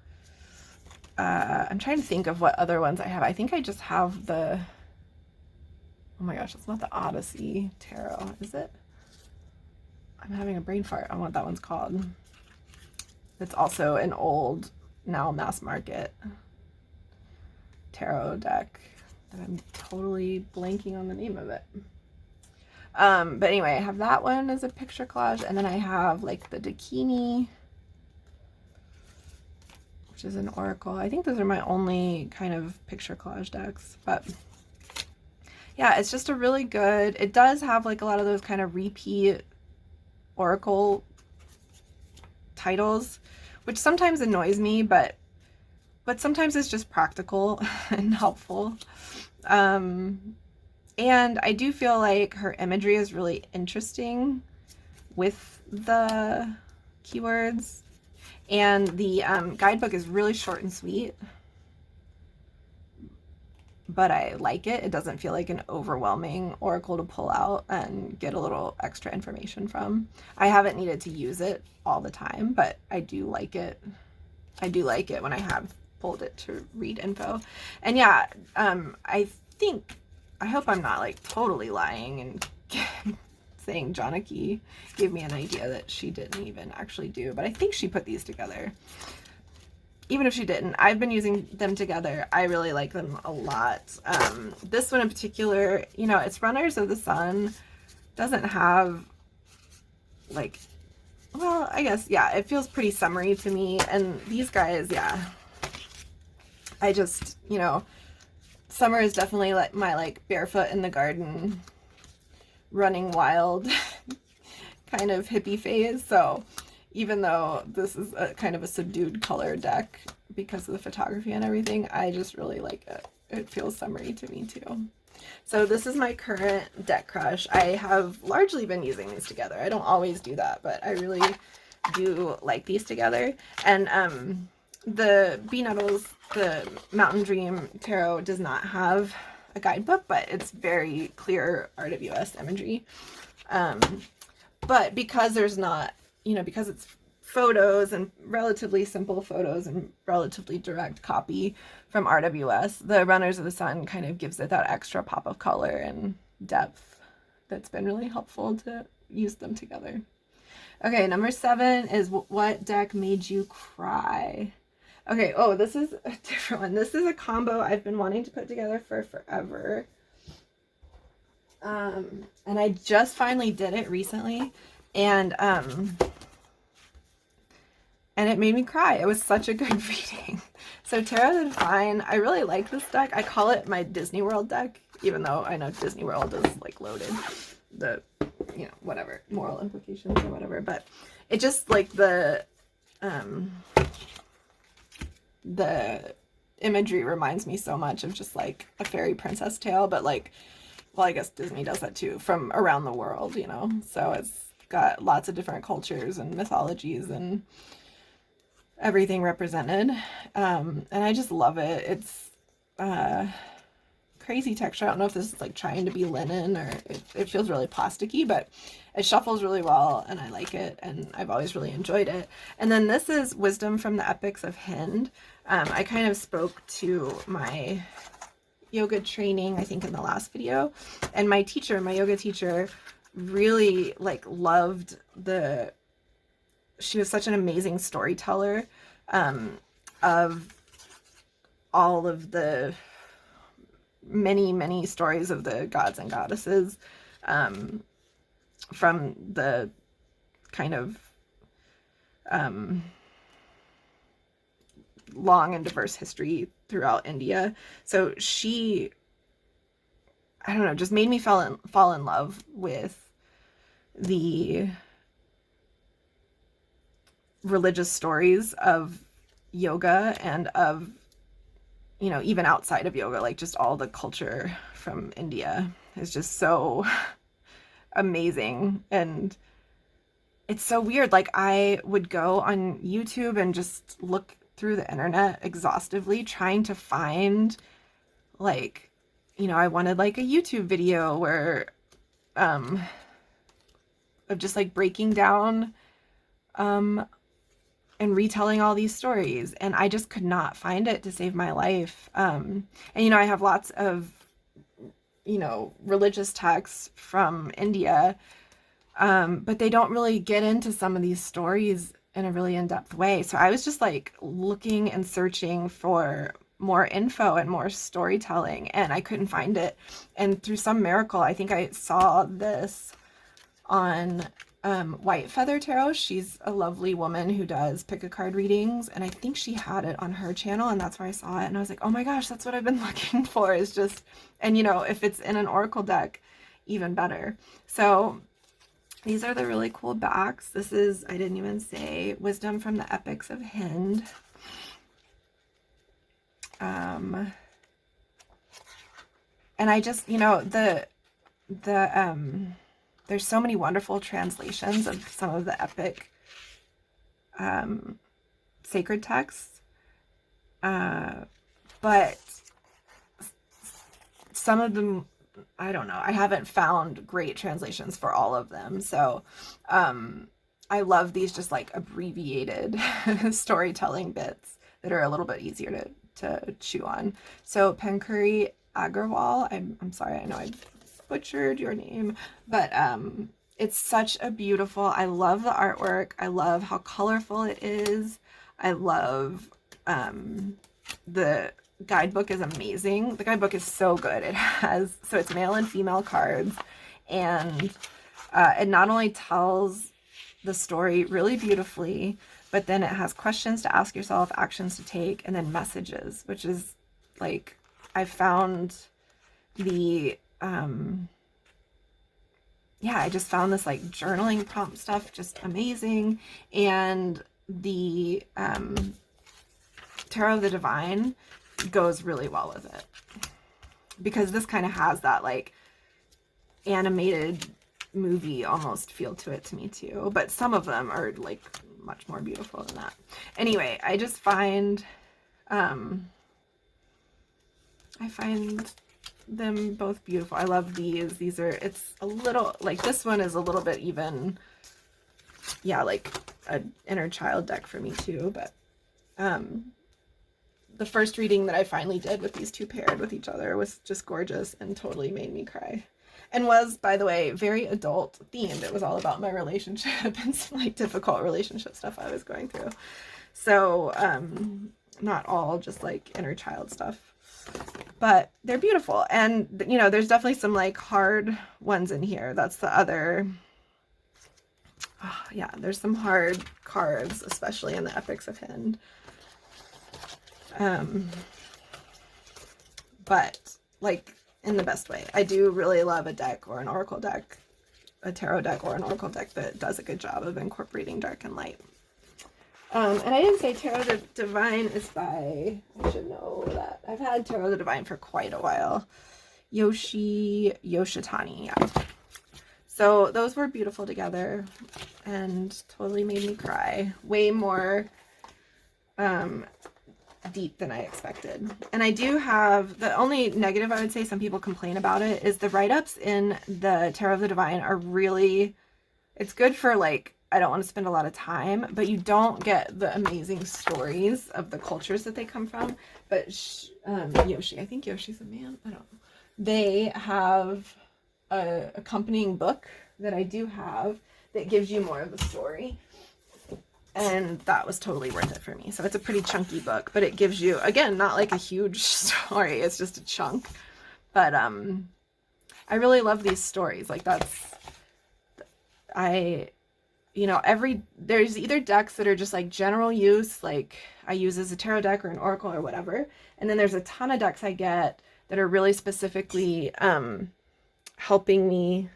I'm trying to think of what other ones I have. I think I just have the, oh my gosh, it's not the Odyssey Tarot, is it? I'm having a brain fart on what that one's called. It's also an old, now mass market tarot deck that I'm totally blanking on the name of it. But anyway, I have that one as a picture collage, and then I have like the Dakini, which is an oracle. I think those are my only kind of picture collage decks. But yeah, it's just a really good, it does have like a lot of those kind of repeat oracle titles, which sometimes annoys me, but sometimes it's just practical and helpful. And I do feel like her imagery is really interesting with the keywords. And the guidebook is really short and sweet. but I like it. It doesn't feel like an overwhelming oracle to pull out and get a little extra information from. I haven't needed to use it all the time, but I do like it. I do like it when I have pulled it to read info. And yeah, I think, I hope I'm not like totally lying and saying Janaki gave me an idea that she didn't even actually do, but I think she put these together. Even if she didn't, I've been using them together. I really like them a lot. This one in particular, you know, it's Runners of the Sun. Doesn't have like, well, I guess, yeah, it feels pretty summery to me. And these guys, yeah, I just, you know, summer is definitely like my like barefoot in the garden, running wild kind of hippie phase. So even though this is a kind of a subdued color deck because of the photography and everything, I just really like it. It feels summery to me too. So this is my current deck crush. I have largely been using these together. I don't always do that, but I really do like these together. And the Bee Nettles, the Mountain Dream Tarot does not have a guidebook, but it's very clear RWS imagery. But because there's not, you know, because it's photos and relatively simple photos and relatively direct copy from RWS, the Runners of the Sun kind of gives it that extra pop of color and depth that's been really helpful to use them together. Okay, number 7 is what deck made you cry? Okay, oh, this is a different one. This is a combo I've been wanting to put together for forever. And I just finally did it recently, and it made me cry. It was such a good reading. So Tarot Redefined, I really like this deck. I call it my Disney World deck, even though I know Disney World is like loaded, the, you know, whatever, moral implications or whatever, but it just like the imagery reminds me so much of just like a fairy princess tale, but like, well, I guess Disney does that too, from around the world, you know? So it's got lots of different cultures and mythologies and everything represented. And I just love it. It's crazy texture. I don't know if this is like trying to be linen or it feels really plasticky, but it shuffles really well and I like it and I've always really enjoyed it. And then this is Wisdom from the Epics of Hind. I kind of spoke to my yoga training, I think in the last video, and my yoga teacher really like loved she was such an amazing storyteller of all of the many stories of the gods and goddesses from the kind of long and diverse history throughout India. So she, I don't know, just made me fall in love with the religious stories of yoga and of, you know, even outside of yoga, like just all the culture from India is just so amazing. And it's so weird. Like I would go on YouTube and just look through the internet exhaustively trying to find like, you know, I wanted like a YouTube video where of just like breaking down and retelling all these stories, and I just could not find it to save my life. And you know, I have lots of, you know, religious texts from India, but they don't really get into some of these stories in a really in-depth way. So I was just like looking and searching for more info and more storytelling, and I couldn't find it. And through some miracle, I think I saw this on White Feather Tarot. She's a lovely woman who does pick a card readings, and I think she had it on her channel, and that's where I saw it, and I was like, oh my gosh, that's what I've been looking for, is just, and you know, if it's in an oracle deck, even better. So these are the really cool backs. This is, I didn't even say, Wisdom from the Epics of Hind. And I just, you know, there's so many wonderful translations of some of the epic sacred texts, but some of them, I don't know, I haven't found great translations for all of them. So I love these just like abbreviated storytelling bits that are a little bit easier to chew on. So Pankuri Agrawal, I'm sorry, I know I butchered your name, but it's such a beautiful, I love the artwork. I love how colorful it is. I love the guidebook is amazing. The guidebook is so good. It has, so it's male and female cards, and it not only tells the story really beautifully, but then it has questions to ask yourself, actions to take, and then messages, which is like, I found the yeah, I just found this like journaling prompt stuff just amazing. And the Tarot of the Divine goes really well with it, because this kind of has that like animated movie almost feel to it to me too, but some of them are like much more beautiful than that. Anyway, I just find I find them both beautiful. I love these. These are, it's a little, like this one is a little bit even, yeah, like an inner child deck for me too, but the first reading that I finally did with these two paired with each other was just gorgeous and totally made me cry. And was, by the way, very adult themed. It was all about my relationship and some like difficult relationship stuff I was going through. So not all just like inner child stuff, but they're beautiful. And you know, there's definitely some like hard ones in here. That's the other, oh, yeah, there's some hard cards, especially in the Epics of Hind. But like in the best way. I do really love a deck or an oracle deck, a tarot deck or an oracle deck that does a good job of incorporating dark and light. And I didn't say Tarot of the Divine is by, I should know that. I've had Tarot of the Divine for quite a while. Yoshitani, yeah. So those were beautiful together and totally made me cry. Way more deep than I expected. And I do have, the only negative I would say some people complain about it is the write-ups in the Tarot of the Divine are really, it's good for like, I don't want to spend a lot of time, but you don't get the amazing stories of the cultures that they come from. But Yoshi, I think Yoshi's a man, I don't know. They have a accompanying book that I do have that gives you more of the story. And that was totally worth it for me. So it's a pretty chunky book, but it gives you, again, not like a huge story. It's just a chunk. But I really love these stories. Like that's, you know, there's either decks that are just like general use, like I use as a tarot deck or an oracle or whatever. And then there's a ton of decks I get that are really specifically helping me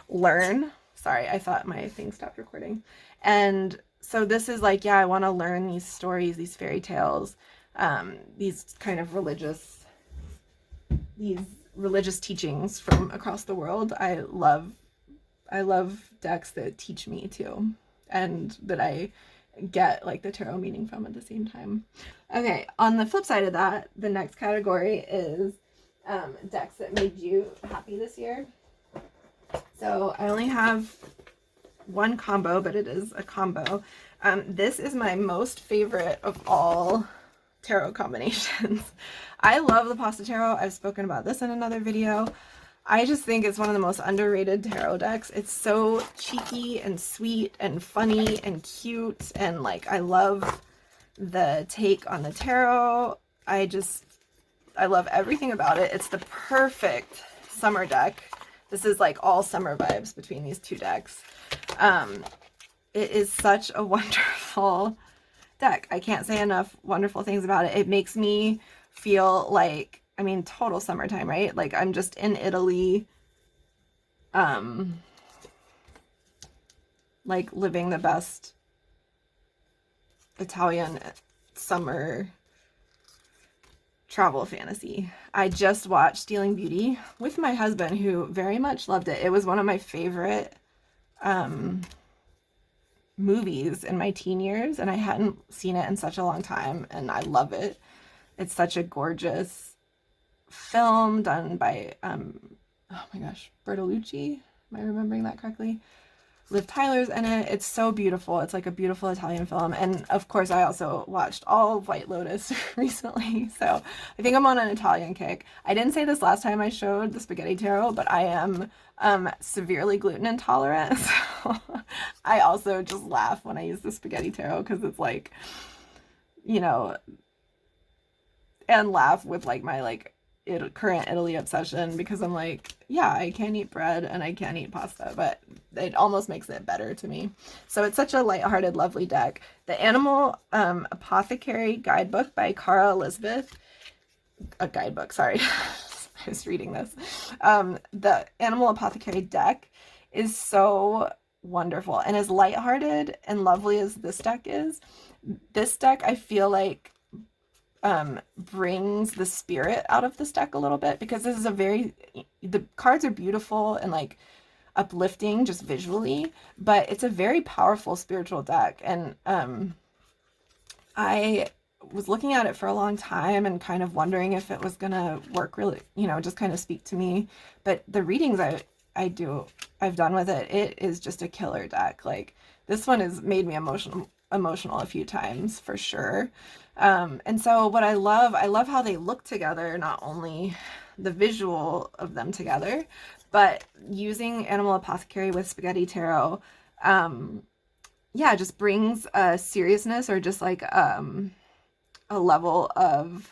learn. Sorry, I thought my thing stopped recording. And so this is like, yeah, I want to learn these stories, these fairy tales, these kind of religious teachings from across the world. I love decks that teach me too, and that I get like the tarot meaning from at the same time. Okay, on the flip side of that, the next category is decks that made you happy this year. So I only have one combo, but it is a combo. This is my most favorite of all tarot combinations. I love the Pasta Tarot. I've spoken about this in another video. I just think it's one of the most underrated tarot decks. It's so cheeky and sweet and funny and cute, and like I love the take on the tarot. I love everything about it. It's the perfect summer deck. This is like all summer vibes between these two decks. It is such a wonderful deck. I can't say enough wonderful things about it. It makes me feel like, I mean, total summertime, right? Like I'm just in Italy, like living the best Italian summer travel fantasy. I just watched Stealing Beauty with my husband, who very much loved it. It was one of my favorite movies in my teen years, and I hadn't seen it in such a long time, and I love it. It's such a gorgeous film done by, oh my gosh, Bertolucci. Am I remembering that correctly? Liv Tyler's in it. It's so beautiful. It's like a beautiful Italian film. And of course, I also watched all of White Lotus recently. So I think I'm on an Italian kick. I didn't say this last time I showed the spaghetti tarot, but I am severely gluten intolerant. So I also just laugh when I use the spaghetti tarot because it's like, you know, and laugh with like my like current Italy obsession because I'm like, yeah, I can't eat bread and I can't eat pasta, but it almost makes it better to me. So it's such a lighthearted, lovely deck. The Animal Apothecary Guidebook by Cara Elizabeth. A guidebook, sorry. I was reading this. The Animal Apothecary deck is so wonderful, and as lighthearted and lovely as this deck is, this deck I feel like brings the spirit out of this deck a little bit, because this is a very, the cards are beautiful and like uplifting just visually, but it's a very powerful spiritual deck. And I was looking at it for a long time and kind of wondering if it was gonna work really, you know, just kind of speak to me. But the readings I've done with it, it is just a killer deck. Like this one has made me emotional a few times for sure. And so what I love how they look together, not only the visual of them together, but using Animal Apothecary with Spaghetti Tarot, yeah, just brings a seriousness or just like a level of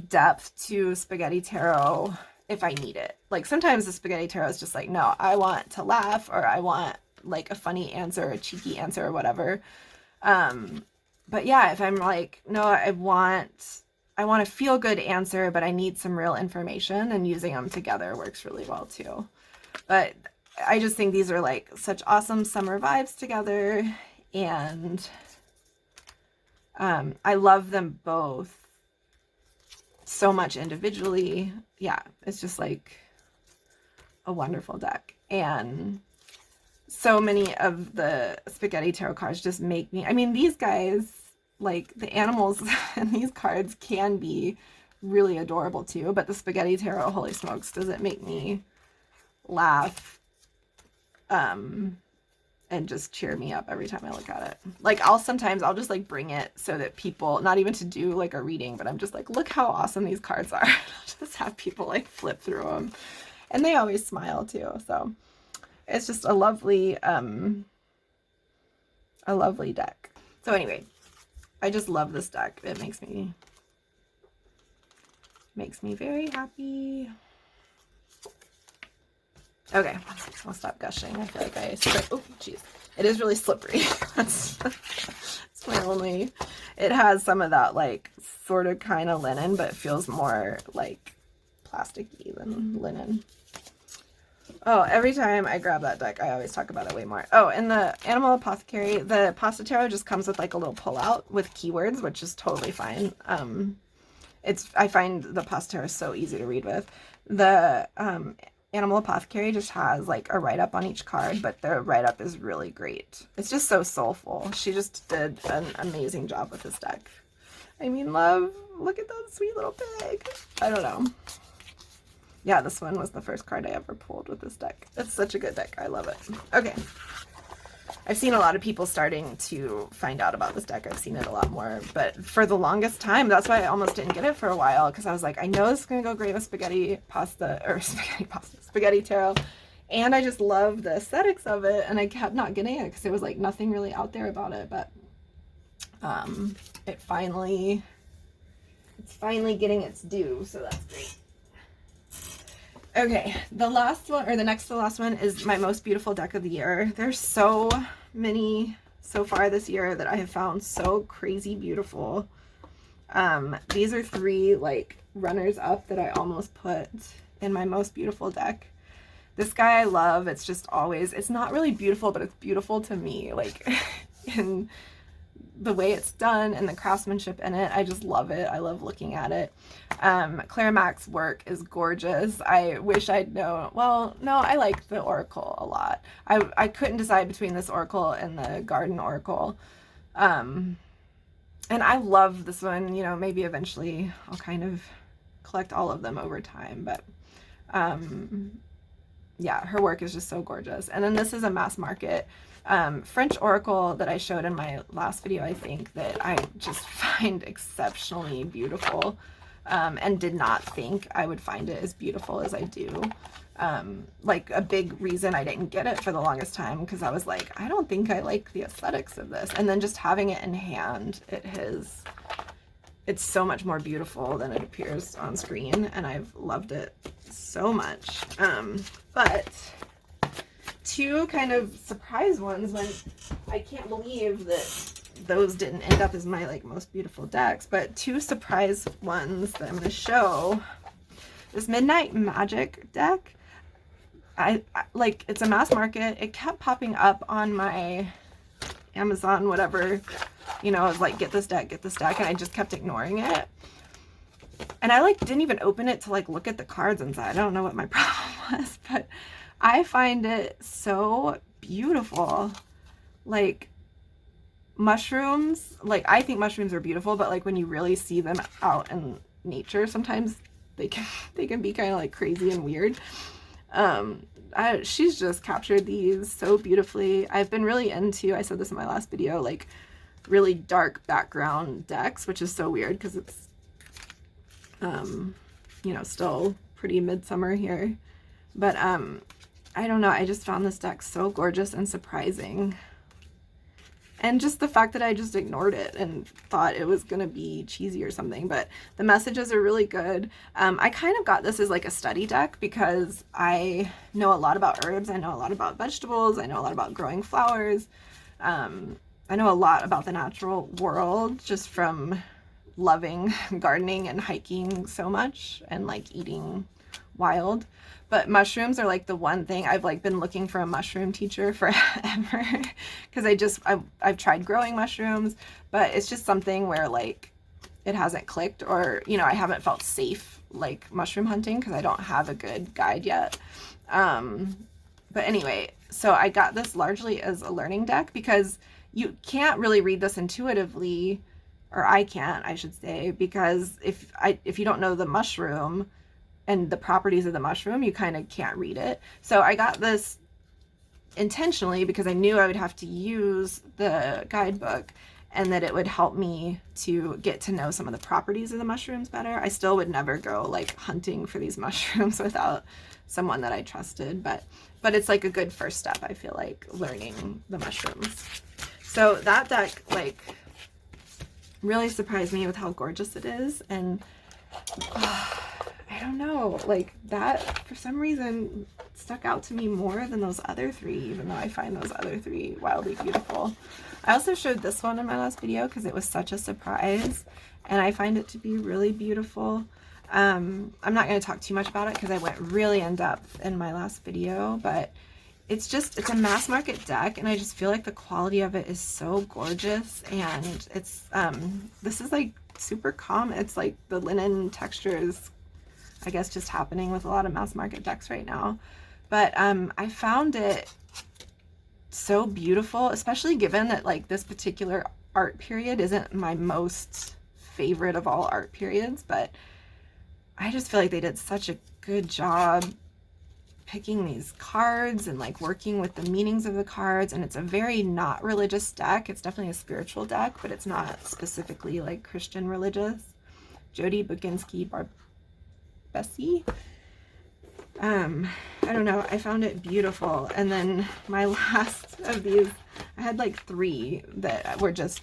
depth to Spaghetti Tarot if I need it. Like sometimes the Spaghetti Tarot is just like, no, I want to laugh, or I want like a funny answer, a cheeky answer, or whatever. But yeah, if I'm like, no, I want a feel good answer, but I need some real information, and using them together works really well too. But I just think these are like such awesome summer vibes together, and I love them both so much individually. Yeah, it's just like a wonderful deck. And so many of the Spaghetti Tarot cards just make me, I mean, these guys, like the animals in these cards can be really adorable too, but the Spaghetti Tarot, holy smokes, does it make me laugh and just cheer me up every time I look at it. Like I'll just like bring it so that people, not even to do like a reading, but I'm just like, look how awesome these cards are. I'll just have people like flip through them, and they always smile too. So it's just a lovely deck. So anyway, I just love this deck. It makes me very happy. Okay, I'll stop gushing. I feel like oh jeez, it is really slippery. That's my only, it has some of that like sort of kind of linen, but it feels more like plasticky than linen. Oh, every time I grab that deck, I always talk about it way more. Oh, and the Animal Apothecary, the Pasta Tarot just comes with like a little pullout with keywords, which is totally fine. I find the Pasta Tarot so easy to read with. The Animal Apothecary just has like a write-up on each card, but the write-up is really great. It's just so soulful. She just did an amazing job with this deck. I mean, love, look at that sweet little pig. I don't know. Yeah, this one was the first card I ever pulled with this deck. It's such a good deck. I love it. Okay. I've seen a lot of people starting to find out about this deck. I've seen it a lot more, but for the longest time, that's why I almost didn't get it for a while, because I was like, I know this is going to go great with spaghetti tarot, and I just love the aesthetics of it, and I kept not getting it because there was like nothing really out there about it, but it's finally getting its due, so that's great. Okay, the last one, or the next to the last one, is my most beautiful deck of the year. There's so many so far this year that I have found so crazy beautiful. These are 3 like runners up that I almost put in my most beautiful deck. This guy I love. It's just always, it's not really beautiful, but it's beautiful to me. Like in the way it's done and the craftsmanship in it, I just love it. I love looking at it. Claire Mack's work is gorgeous. I wish I'd known, well, no, I like the Oracle a lot. I couldn't decide between this Oracle and the Garden Oracle. And I love this one, you know, maybe eventually I'll kind of collect all of them over time, but um, yeah, her work is just so gorgeous. And then this is a mass market French oracle that I showed in my last video, I think, that I just find exceptionally beautiful, and did not think I would find it as beautiful as I do. Like a big reason I didn't get it for the longest time, because I was like, I don't think I like the aesthetics of this. And then just having it in hand, it's so much more beautiful than it appears on screen, and I've loved it so much. But two kind of surprise ones, when I can't believe that those didn't end up as my like most beautiful decks, but two surprise ones that I'm going to show. This Midnight Magic deck, I like, it's a mass market. It kept popping up on my Amazon, whatever, you know, I was like, get this deck, and I just kept ignoring it. And I like didn't even open it to like look at the cards inside. I don't know what my problem was, but I find it so beautiful. Like mushrooms, like I think mushrooms are beautiful, but like when you really see them out in nature, sometimes they can be kind of like crazy and weird. She's just captured these so beautifully. I've been really into, I said this in my last video, like really dark background decks, which is so weird because it's you know, still pretty midsummer here. But I don't know, I just found this deck so gorgeous and surprising. And just the fact that I just ignored it and thought it was going to be cheesy or something. But the messages are really good. I kind of got this as like a study deck because I know a lot about herbs. I know a lot about vegetables. I know a lot about growing flowers. I know a lot about the natural world just from loving gardening and hiking so much and like eating wild. But mushrooms are like the one thing I've like been looking for a mushroom teacher forever, because I've tried growing mushrooms, but it's just something where like it hasn't clicked, or you know, I haven't felt safe like mushroom hunting because I don't have a good guide yet. But anyway, so I got this largely as a learning deck because you can't really read this intuitively, or I can't, I should say, because if you don't know the mushroom and the properties of the mushroom, you kind of can't read it. So I got this intentionally because I knew I would have to use the guidebook and that it would help me to get to know some of the properties of the mushrooms better. I still would never go like hunting for these mushrooms without someone that I trusted, but it's like a good first step, I feel like, learning the mushrooms. So that deck like really surprised me with how gorgeous it is, and I don't know, like that for some reason stuck out to me more than those other three, even though I find those other three wildly beautiful. I also showed this one in my last video because it was such a surprise, and I find it to be really beautiful. I'm not going to talk too much about it because I went really in depth in my last video, but it's a mass market deck, and I just feel like the quality of it is so gorgeous, and it's this is like super calm. It's like the linen texture is, I guess, just happening with a lot of mass market decks right now. But I found it so beautiful, especially given that like this particular art period isn't my most favorite of all art periods, but I just feel like they did such a good job picking these cards and like working with the meanings of the cards. And it's a very not religious deck. It's definitely a spiritual deck, but it's not specifically like Christian religious. Jody Buginski Bessie. I don't know, I found it beautiful. And then my last of these, I had like three that were just,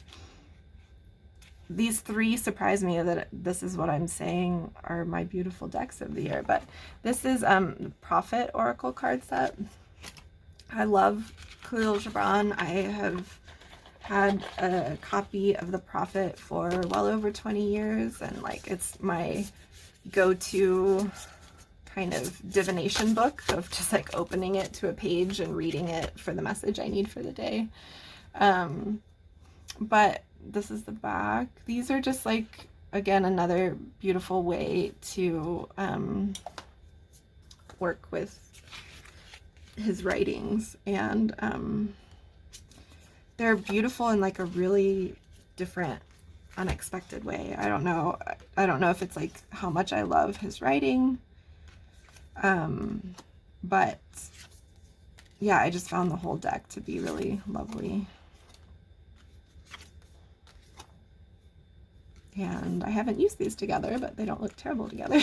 these three surprised me that this is what I'm saying are my beautiful decks of the year. But this is Prophet Oracle card set. I love Khalil Gibran. I have had a copy of the Prophet for well over 20 years, and like it's my go-to kind of divination book of just like opening it to a page and reading it for the message I need for the day. But this is the back. These are just like, again, another beautiful way to work with his writings, and they're beautiful in like a really different unexpected way. I don't know. I don't know if it's like how much I love his writing. But yeah, I just found the whole deck to be really lovely. And I haven't used these together, but they don't look terrible together.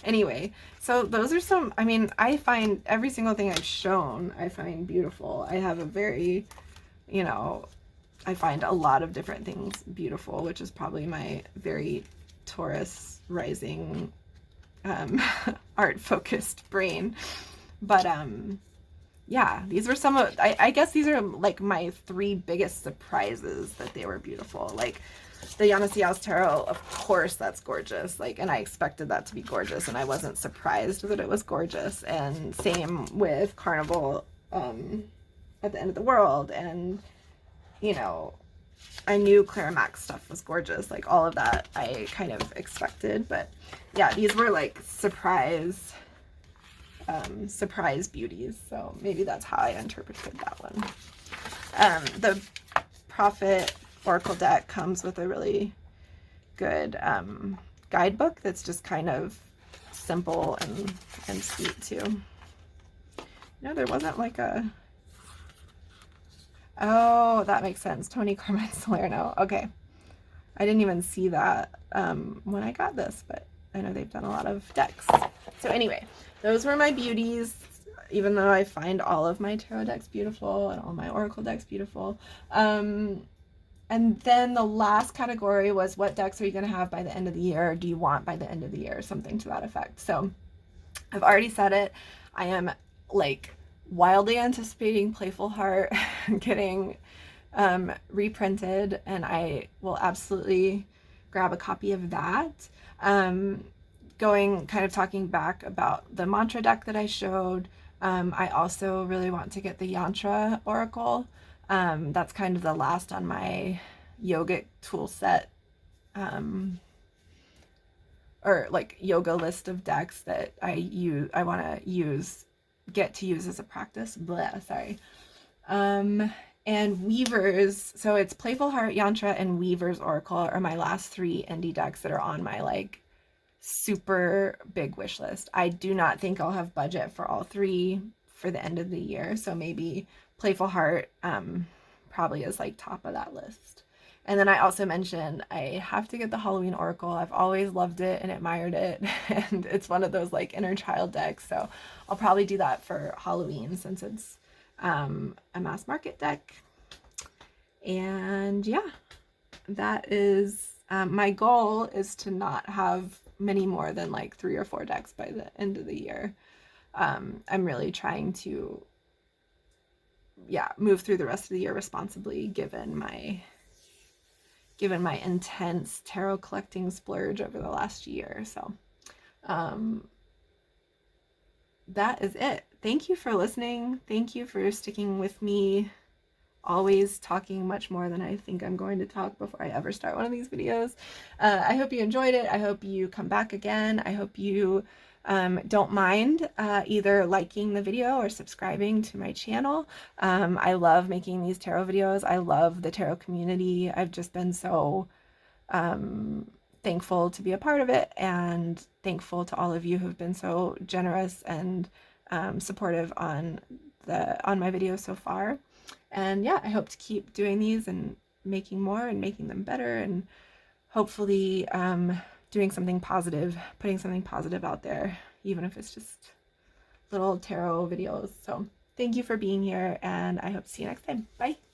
Anyway, so those are some, I mean, I find every single thing I've shown, I find beautiful. I have a very, you know, I find a lot of different things beautiful, which is probably my very Taurus rising, art-focused brain. But, yeah, these were some of, I guess these are like my 3 biggest surprises that they were beautiful. Like, the Yanasiao's Tarot, of course, that's gorgeous. Like, and I expected that to be gorgeous, and I wasn't surprised that it was gorgeous. And same with Carnival, at the End of the World. And, you know, I knew Clara Mack's stuff was gorgeous. Like, all of that I kind of expected. But yeah, these were like surprise beauties. So maybe that's how I interpreted that one. The Prophet Oracle deck comes with a really good guidebook that's just kind of simple and sweet too. No, there wasn't like a... Oh, that makes sense. Tony Carmine Salerno. Okay. I didn't even see that when I got this, but I know they've done a lot of decks. So anyway, those were my beauties. Even though I find all of my tarot decks beautiful and all my oracle decks beautiful. And then the last category was, what decks are you going to have by the end of the year? Or do you want by the end of the year? Something to that effect. So I've already said it. I am like wildly anticipating Playful Heart getting reprinted, and I will absolutely grab a copy of that. Talking back about the mantra deck that I showed, I also really want to get the Yantra Oracle. That's kind of the last on my yogic tool set, or like yoga list of decks that I want to get to use as a practice. Blah, sorry. And Weavers, so it's Playful Heart, Yantra, and Weavers Oracle are my last 3 indie decks that are on my like super big wish list. I do not think I'll have budget for all 3 for the end of the year, so maybe Playful Heart probably is like top of that list. And then I also mentioned I have to get the Halloween Oracle. I've always loved it and admired it, and it's one of those like inner child decks, so I'll probably do that for Halloween since it's a mass market deck. And yeah, that is my goal is to not have many more than like 3 or 4 decks by the end of the year. I'm really trying to move through the rest of the year responsibly, given my intense tarot collecting splurge over the last year. So that is it. Thank you for listening. Thank you for sticking with me, always talking much more than I think I'm going to talk before I ever start one of these videos. I hope you enjoyed it. I hope you come back again. I hope you don't mind either liking the video or subscribing to my channel. I love making these tarot videos. I love the tarot community. I've just been so thankful to be a part of it, and thankful to all of you who've been so generous and supportive on my videos so far. And yeah, I hope to keep doing these and making more and making them better, and hopefully doing something positive, putting something positive out there, even if it's just little tarot videos. So thank you for being here, and I hope to see you next time. Bye.